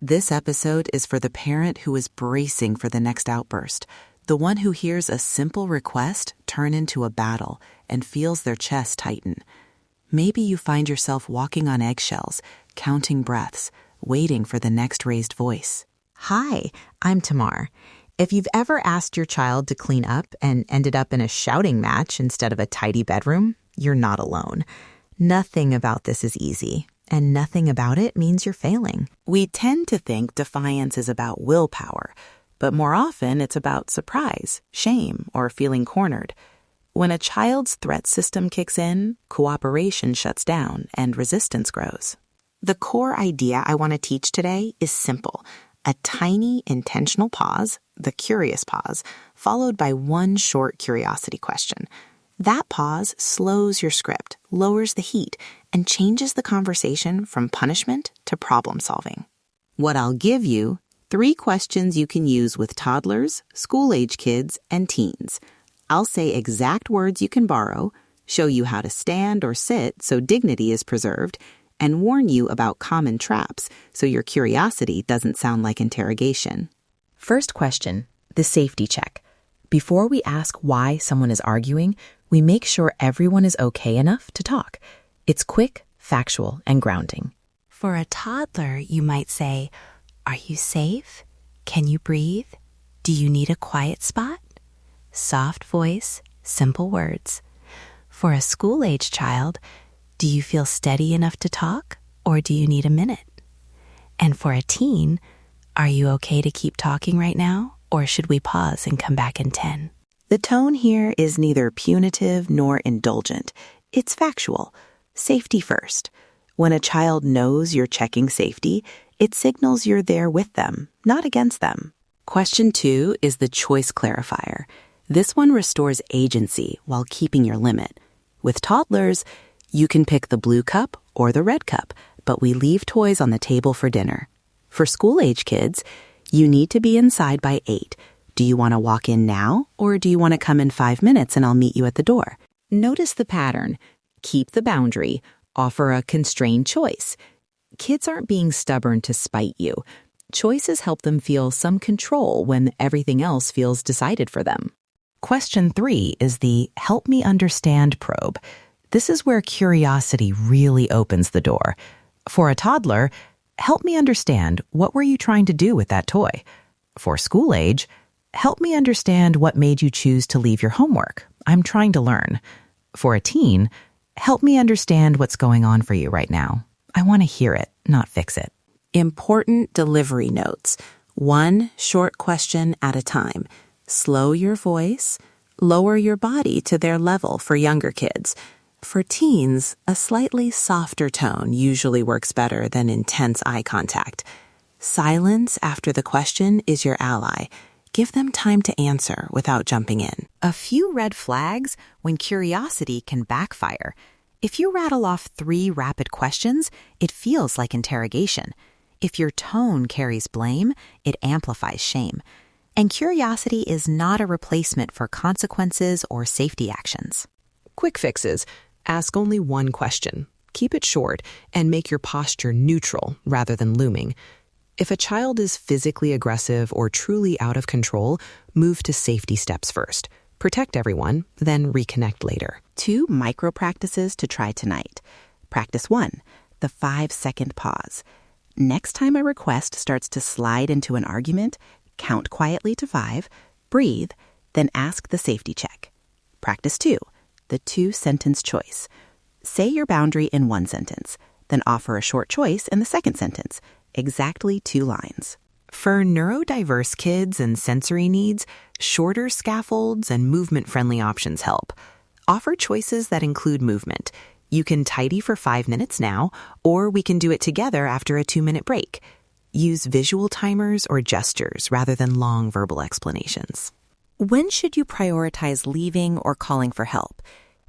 This episode is for the parent who is bracing for the next outburst, the one who hears a simple request turn into a battle and feels their chest tighten. Maybe you find yourself walking on eggshells, counting breaths, waiting for the next raised voice. Hi, I'm Tamar. If you've ever asked your child to clean up and ended up in a shouting match instead of a tidy bedroom, you're not alone. Nothing about this is easy, and nothing about it means you're failing. We tend to think defiance is about willpower, but more often it's about surprise, shame, or feeling cornered. When a child's threat system kicks in, cooperation shuts down and resistance grows. The core idea I want to teach today is simple: a tiny intentional pause, the curious pause, followed by one short curiosity question. That pause slows your script, lowers the heat, and changes the conversation from punishment to problem solving. What I'll give you: 3 questions you can use with toddlers, school-age kids, and teens. I'll say exact words you can borrow, show you how to stand or sit so dignity is preserved, and warn you about common traps so your curiosity doesn't sound like interrogation. First question, the safety check. Before we ask why someone is arguing, we make sure everyone is okay enough to talk. It's quick, factual, and grounding. For a toddler, you might say, "Are you safe? Can you breathe? Do you need a quiet spot?" Soft voice, simple words. For a school-age child, "Do you feel steady enough to talk, or do you need a minute?" And for a teen, "Are you okay to keep talking right now, or should we pause and come back in 10? The tone here is neither punitive nor indulgent. It's factual. Safety first. When a child knows you're checking safety, it signals you're there with them, not against them. Question 2 is the choice clarifier. This one restores agency while keeping your limit. With toddlers, you can pick the blue cup or the red cup, but we leave toys on the table for dinner. For school-age kids, you need to be inside by 8. Do you want to walk in now, or do you want to come in 5 minutes and I'll meet you at the door? Notice the pattern. Keep the boundary. Offer a constrained choice. Kids aren't being stubborn to spite you. Choices help them feel some control when everything else feels decided for them. Question 3 is the help me understand probe. This is where curiosity really opens the door. For a toddler, help me understand, what were you trying to do with that toy? For school age, help me understand what made you choose to leave your homework. I'm trying to learn. For a teen, help me understand what's going on for you right now. I want to hear it, not fix it. Important delivery notes. 1 short question at a time. Slow your voice. Lower your body to their level for younger kids. For teens, a slightly softer tone usually works better than intense eye contact. Silence after the question is your ally. Give them time to answer without jumping in. A few red flags when curiosity can backfire. If you rattle off 3 rapid questions, it feels like interrogation. If your tone carries blame, it amplifies shame. And curiosity is not a replacement for consequences or safety actions. Quick fixes. Ask only 1 question. Keep it short and make your posture neutral rather than looming. If a child is physically aggressive or truly out of control, move to safety steps first. Protect everyone, then reconnect later. 2 micro practices to try tonight. Practice 1, the 5-second pause. Next time a request starts to slide into an argument, count quietly to 5, breathe, then ask the safety check. Practice 2, the 2-sentence choice. Say your boundary in 1 sentence, then offer a short choice in the 2nd sentence. Exactly 2 lines. For neurodiverse kids and sensory needs, shorter scaffolds and movement-friendly options help. Offer choices that include movement. You can tidy for 5 minutes now, or we can do it together after a 2-minute break. Use visual timers or gestures rather than long verbal explanations. When should you prioritize leaving or calling for help?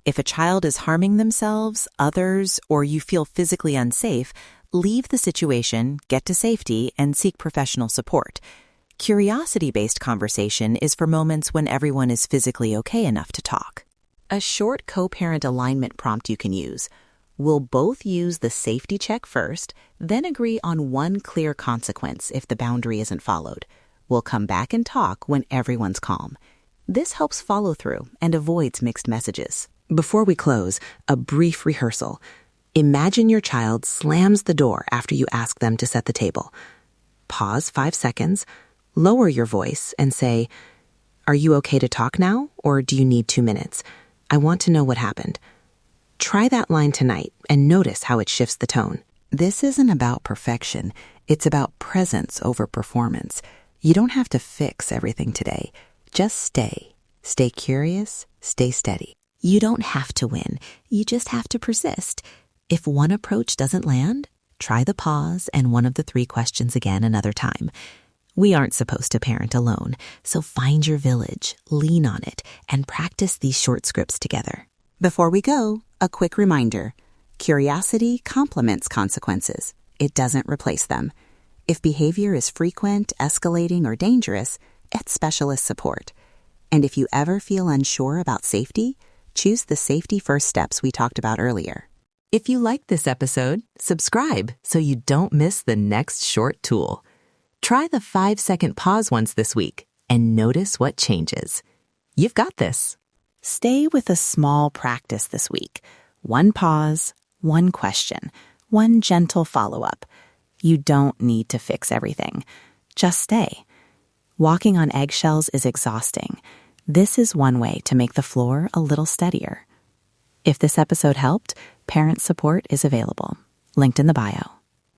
If a child is harming themselves, others, or you feel physically unsafe, leave the situation, get to safety, and seek professional support. Curiosity-based conversation is for moments when everyone is physically okay enough to talk. A short co-parent alignment prompt you can use. We'll both use the safety check first, then agree on one clear consequence if the boundary isn't followed. We'll come back and talk when everyone's calm. This helps follow through and avoids mixed messages. Before we close, a brief rehearsal. Imagine your child slams the door after you ask them to set the table. Pause 5 seconds, lower your voice, and say, "Are you okay to talk now, or do you need 2 minutes? I want to know what happened." Try that line tonight and notice how it shifts the tone. This isn't about perfection. It's about presence over performance. You don't have to fix everything today. Just stay. Stay curious. Stay steady. You don't have to win. You just have to persist. If one approach doesn't land, try the pause and one of the 3 questions again another time. We aren't supposed to parent alone, so find your village, lean on it, and practice these short scripts together. Before we go, a quick reminder. Curiosity complements consequences. It doesn't replace them. If behavior is frequent, escalating, or dangerous, get specialist support. And if you ever feel unsure about safety, choose the safety first steps we talked about earlier. If you liked this episode, subscribe so you don't miss the next short tool. Try the 5-second pause once this week and notice what changes. You've got this. Stay with a small practice this week. One pause, one question, one gentle follow-up. You don't need to fix everything. Just stay. Walking on eggshells is exhausting. This is one way to make the floor a little steadier. If this episode helped, parent support is available. Linked in the bio.